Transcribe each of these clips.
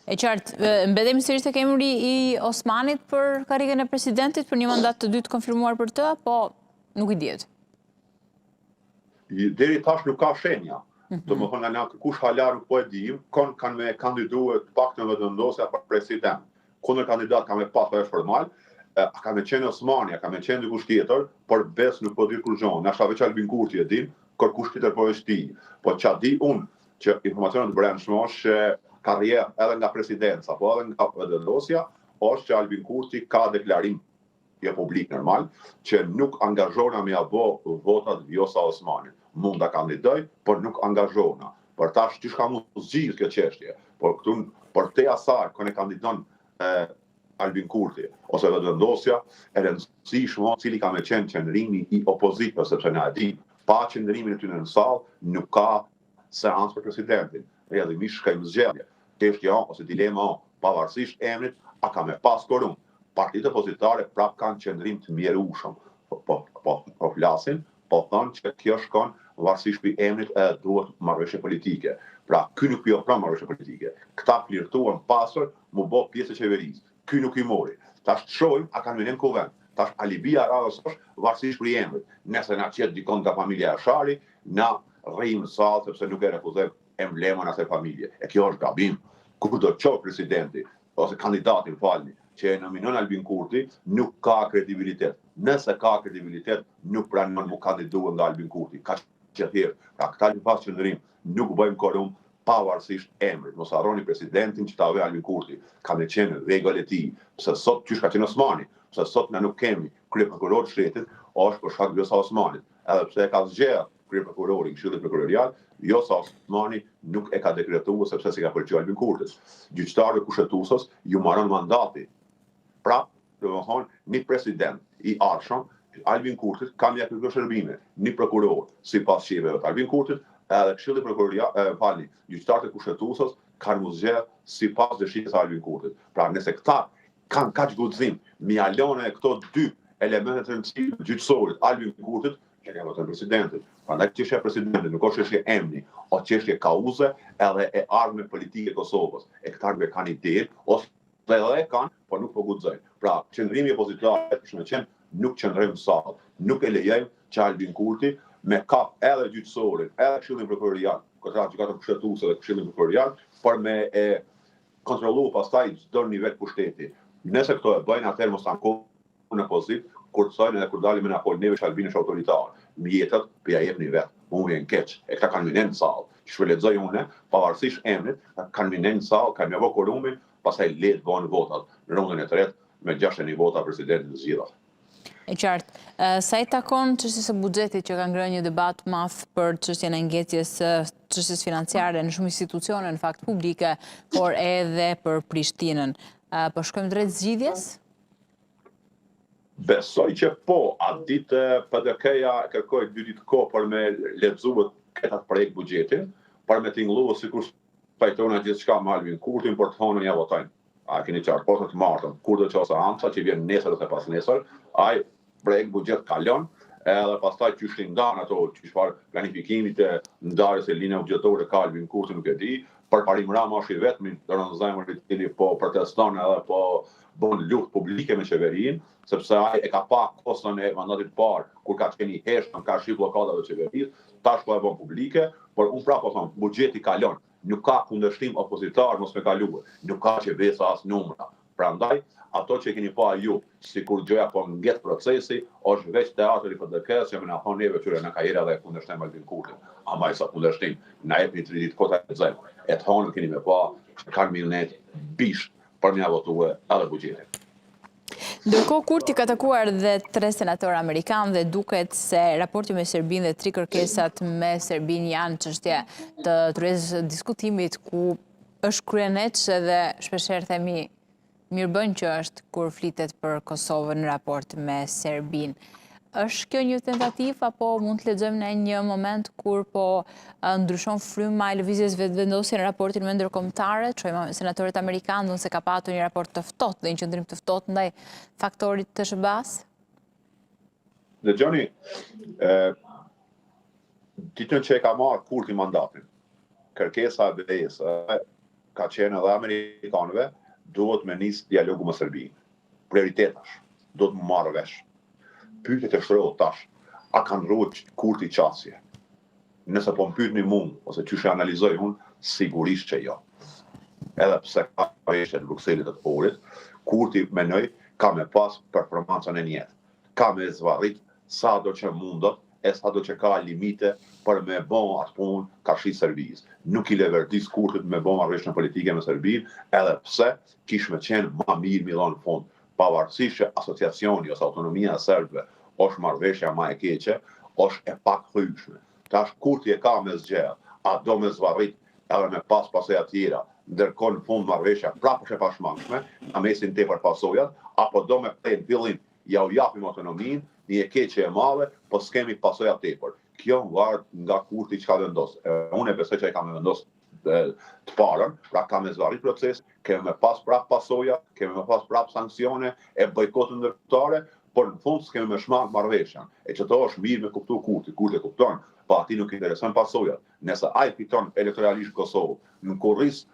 E qartë, mbedemi sërish tek emri i Osmanit për karrierën e presidentit, për një mandat të dytë konfirmuar për të, apo nuk i dihet? Deri tash nuk ka shenja. Domethënë na kush hala nuk po e dim, kanë me kandiduar të paktën vendosja për president. Kundër kandidat ka me pas për formal, ka me qenë Osmani, ka me qenë dikush tjetër, por bes nuk po di kur gjon. Na veç Albin Kurti e din, kur kush tjetër po është ti. Po ç'a di unë që informacionet brendshme është karrierë edhe nga presidenca, po edhe nga vendosja, është që Albin Kurti ka deklarim jo publik normal, që nuk angazhona me abo votat Vjosa Osmanit. Mund ta kandidoj, por nuk angazhona. Por tash çish ka mund të zgjidh kjo çështje. Por këtu por te asaj kur e kandidon Albin Kurti ose vendosja e rëndësishme cili ka me qenë qendrimi i opozitës, sepse na e di pa qendrimin e tyre në sallë nuk ka seancë për presidentin. Realisht ka zgjedhje. Çështja ose dilema pavarësisht emrit, a ka me pas korum. Partitë opozitare prap kanë qendrim të mjerueshëm. Po flasin, po thonë që kjo shkon varësisht për emrit e duhet marrëveshje politike. Pra, ky nuk i ofron marrëveshje politike. Këta flirtuan pasur, mu bë pjesë e qeverisë. Ky nuk i mori. Tash shohim a kanë menim kuvend. Tash alibia e radhës është varësisht për emrit. Nëse na qet dikon nga familja e Ashari, na rrim sallë sepse nuk e refuzojmë emblemën asaj familje. E kjo është gabim. Kur do të qoftë presidenti ose kandidati, falni, që e nominon Albin Kurti, nuk ka kredibilitet. Nëse ka kredibilitet, nuk pranon mu kandidua nga Albin Kurti. Ka që thjerë. Pra këta një pas qëndërim, nuk bëjmë korum pavarësisht emrit. Mos harroni presidentin që ta ve Albin Kurti. Ka me qenë rregull e tij. Pse sot qysh ka qenë Osmani, pse sot na nuk kemi kryeprokuror të shtetit, është për shkak Vjosa Osmanit. Edhe pse e ka zgjedhur kryeprokurorin, këshilli prokurorial, Vjosa Osmani nuk e ka dekretuar sepse si ka pëlqyer Albin Kurtit. Gjyqtarët kushtetuesës ju marrën mandati. Pra, domethënë, një president i arshëm, Albin Kurtit, ka mja kërkë shërbime, një prokuror, si pas qiveve të Albin Kurtit, edhe këshilli prokuroria, gjyqtarët e kushtetuesës kanë mu zgjedhë si pas dëshirës së Albin Kurtit. Pra, nëse këta kanë kaq guxim, mi alone këto dy elementet të rëndësishme gjyqësorit Albin Kurtit, që ka votën presidentit. Prandaj çështja e presidentit nuk është çështje emri, o çështje kauze edhe e ardhme politike e Kosovës. E këta nuk kanë ide ose edhe kanë, por nuk po guxojnë. Pra, qëndrimi opozitar është me qenë nuk qëndrojmë sallë, nuk e lejojmë që Albin Kurti me kap edhe gjyqësorin, edhe këshillin prokurorial, gjykatën kushtetuese dhe këshillin prokurorial, por me e kontrollu pastaj çdo nivel pushteti. Nëse këto e bëjnë, atëherë mos ankohen në pozitë, kur të thojnë edhe kur dalim në Apol neve që Albin është autoritar. Mjetët për ja jepni vetë, mu vjen keq. E këta kanë minen në sallë. Që shpëlexoj unë, pavarësisht emrit, kanë minen në sallë, kanë me vë korumin, pastaj letë bëhen votat. Në rundën e tretë me 61 vota presidentin të zgjidhur. E qartë, sa i takon çështjes së buxhetit që ka ngrënë një debat madh për çështjen e ngjitjes së çështjes financiare në shumë institucione në fakt publike, por edhe për Prishtinën. Po shkojmë drejt zgjidhjes? Besoj që po, atë ditë PDK-ja kërkoi 2 ditë kohë për me lexuar këtë projekt buxhetin, për me tingëlluar sikur pajtona gjithçka me Albin Kurtin për të thonë ja votojnë. A keni qartë po të martën, kur do të qosë anca që vjen nesër ose pas nesër, ai projekt buxhet kalon, edhe pastaj qysh ndan ato çfarë planifikimit të ndarjes e linja buxhetore ka Albin Kurti nuk e di, për Parim Rama është i vetmi rëndëzajmër i cili po proteston edhe po bën luftë publike me qeverinë, sepse ai e ka pa kosën e mandatit parë, kur ka qenë i heshtëm, ka shi bllokadave të qeverisë, tash po e bën publike, por unë prapë po them, buxheti kalon, nuk ka kundërshtim opozitar mos me kaluar, nuk ka qevesa as numra. Prandaj, ato që keni pa ju, sikur gjëja po ngjet procesi, është veç teatri i PDK-s që më na thon neve qyre në karriera dhe kundërshtim Albin Kurtin. Ama sa kundërshtim, na jepni 3 ditë kohë të lexojmë. E të honën keni me pa, kanë milionet bish për mja votuar edhe buxhetin. Ndërkohë Kurti ka takuar dhe 3 senatorë amerikanë dhe duket se raporti me Serbinë dhe 3 kërkesat me Serbinë janë çështje të tërheqjes diskutimit ku është kryeneç edhe shpeshherë themi mirë bën që është kur flitet për Kosovën në raport me Serbinë. Është kjo një tentativë apo mund të lexojmë në një moment kur po ndryshon fryma e lëvizjes vetëvendosje në raportin me ndërkombëtarët, çojmë senatorët amerikanë se ka patur një raport të ftohtë dhe një qendrim të ftohtë ndaj faktorit të SBA-s? Dëgjoni, ditën që e ka marrë Kurti mandatin, kërkesa e BE-s ka qenë edhe Amerikanëve, duhet me nis dialogu me Serbinë. Prioritetash, do të më marrë vesh. Pyetjet e shtrëut tash, a kanë rrugë Kurti qasje? Nëse po më pyetni mua, ose çysh e analizoj unë, sigurisht që jo. Edhe pse ka veshje në Brukselit të orit, Kurti menoj ka me pas performancën e njetë. Ka me zvarrit sa do që mundot, e sa do që ka limite për me bon atë punë ka shi Serbisë. Nuk i leverdis Kurtit me bon marrëveshje politike me Serbinë, edhe pse kish me qenë ma mirë Milan në fund. Pavarësisht që asociacioni ose autonomia e serbëve është marrëveshja ma e keqe, është e pak hryshme. Tash Kurti e ka me zgjedh, a do me zvarrit edhe me pas pasoja tjera, ndërkohë në fund marrëveshja prapë është e pashmangshme, a mesin tepër pasojat, apo do me kthejnë fillim ja u japim autonominë, një e keqe e madhe, po s'kemi pasoja tepër. Kjo varet nga Kurti çka vendos. Unë e besoj që ai ka me vendos të parën, pra ka me zvarrit proces, kemi me pas prap pasoja, kemi me pas prap sanksione e bojkotën ndërkombëtare, por në fund s'kemi me shmang marrëveshjen. E çdo është mirë me kuptu Kurti e kupton, po atij nuk i intereson pasojat. Nëse ai fiton elektoralisht Kosovë, në kurris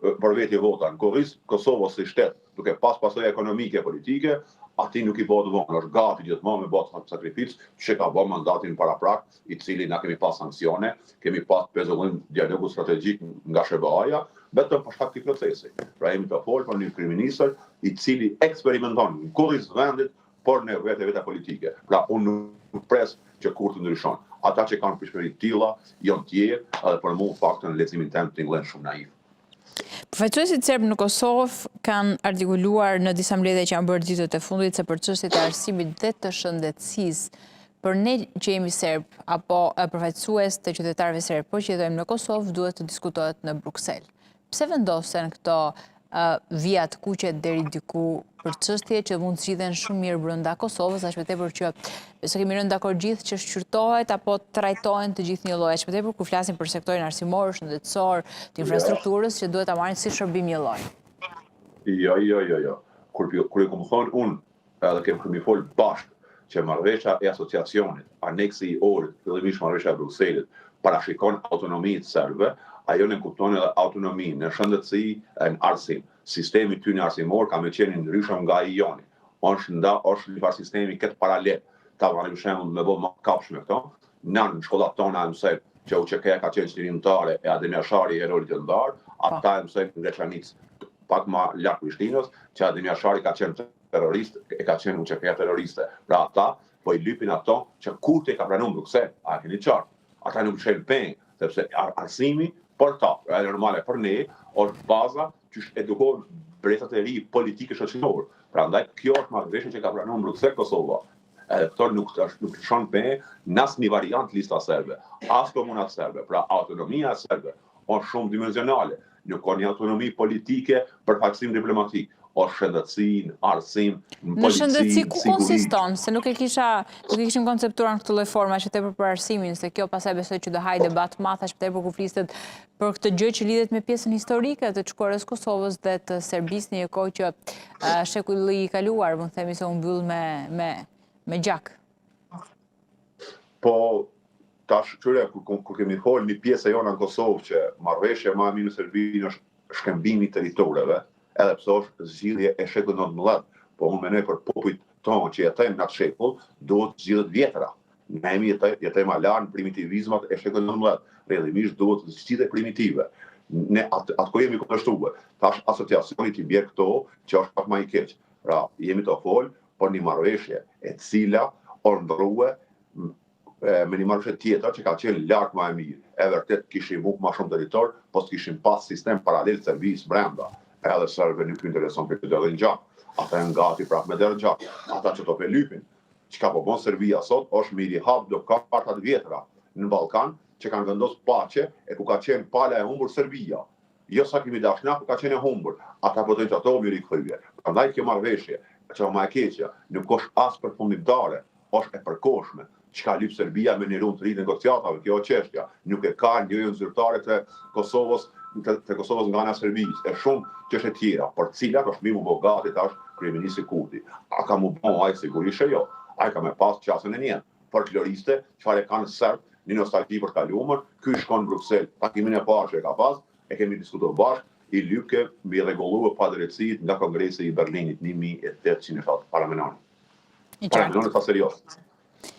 për veti vota, në kurris Kosovës si shtet, duke pas pasoja ekonomike e politike, ati nuk i bëhet vonë, është gati gjithmonë me bëhet sakrificë, që ka bërë mandatin paraprak, i cili na kemi pas sanksione, kemi pas pezullim dialogu strategjik nga SBA-ja, vetëm për shkak të procesi. Pra jemi të folë për një kryeministër i cili eksperimenton në kurriz vendit por në vete politike. Pra unë nuk pres që Kurti ndryshon. Ata që kanë pishmëri tilla janë tjerë, edhe për mua faktën leximin tim tingëllen shumë naiv. Përfaqësuesit serbë në Kosovë kanë artikuluar në disa mbledhje që janë bërë ditët e fundit se për çështjet e arsimit dhe të shëndetësisë, për ne që jemi serb apo përfaqësues të qytetarëve serb po që jetojmë në Kosovë duhet të diskutohet në Bruksel. Pse vendosen këto vijat kuqe deri diku për çështje që mund të zgjidhen shumë mirë brenda Kosovës, aq më tepër që se kemi rënë dakord gjithë që shqyrtohet apo trajtohen të gjithë një lloj, aq më tepër kur flasim për sektorin arsimor, shëndetësor, të infrastrukturës që duhet ta marrin si shërbim një lloj. Jo. Kur i kam thonë unë, edhe kemi fol bashkë që marrëveshja e asociacionit, aneksi i orit, fillimisht marrëveshja e Brukselit, parashikon autonominë serbe, ajo ne kupton edhe autonominë në shëndetësi e në arsim. Sistemi ty në arsimor ka me qenë ndryshëm nga i joni. Është një farë sistemi këtë paralel. Ta vani për shembull me bëu më kapshme këto. Në shkollat tona mësoj që UÇK ka qenë çlirimtare e Ademir Shari herori të ndar, ata mësojnë në Greçanicë pak më lart Prishtinës, që Ademir Shari ka qenë terrorist, e ka qenë UÇK terroriste. Pra ata po i lypin ato që Kurti ka pranuar Bruksel, a keni qartë. Ata nuk shën peng, sepse arsimi për ta, e normale për ne, është baza që edukon brezat e ri politike shoqëror. Prandaj kjo është marrëveshje që ka pranuar Bruksel Kosova. Edhe këto nuk shon pe në asnjë variant lista serbe, as komuna serbe. Pra autonomia serbe është shumë dimensionale. Nuk ka një autonomi politike për faksim diplomatik. Është shëndetësi, arsim, në polici, shëndetësi ku konsiston, se nuk e kishim konceptuar në këtë lloj forma që tepër për arsimin, se kjo pastaj besoj që do haj debat madh as tepër kur flitet për këtë gjë që lidhet me pjesën historike të çukurës Kosovës dhe të Serbisë në një kohë që shekulli i kaluar, mund të themi se u mbyll me gjak. Po tash çure kur kemi folë një pjesë jona në Kosovë që marrëveshja më e mirë në Serbinë është shkëmbimi i territoreve, edhe pse është zgjidhje e shekullit 19, po unë mendoj për popujt tonë që jetojnë në atë shekull, duhet zgjidhje vjetra. Ne jetojmë ala në primitivizmat e shekullit 19, rrjedhimisht duhet zgjidhje primitive. Ne atë jemi kundërshtuar. Tash asociacioni i bjerë këto që është pak më i keq. Pra jemi të folë për një marrëveshje e cila ndrua me një marrëveshje tjetër që ka qenë lart më e mirë. E vërtet kishim buk më shumë territor, po kishim pas sistem paralel Serbisë brenda. Edhe serbe nuk intereson për të dëllin gjak. Ata janë gati prapë me dërë gjak. Ata që to pe lypin. Çka po bën Serbia sot është me i hap do kartat vjetra në Ballkan që kanë vendosur paqe e ku ka qenë pala e humbur Serbia. Jo sa kemi dashna, ku ka qenë e humbur. Ata po dojnë të ato mi rikthyer. Prandaj kjo marrëveshje, që më e keqja, nuk është as përfundimtare, është e përkohshme. Çka lyp Serbia me një rund të ri negociatave, kjo është çështja. Nuk e ka ndjojën zyrtare të Kosovës nga ana e Serbisë, e shumë çështje tjera, për cilat është më bogati tash kryeministri Kurti. A ka më bon ai sigurisht jo. Ai ka më pas çasën e njën. Folkloriste, çfarë kanë serb, një nostalgji për kaluar, ky shkon në Bruksel, takimin e parë që ka pas, e kemi diskutuar bashkë, i lypke mbi rregulluar padrejtësitë nga Kongresi i Berlinit 1807 para menoni. Para menoni sa serioz.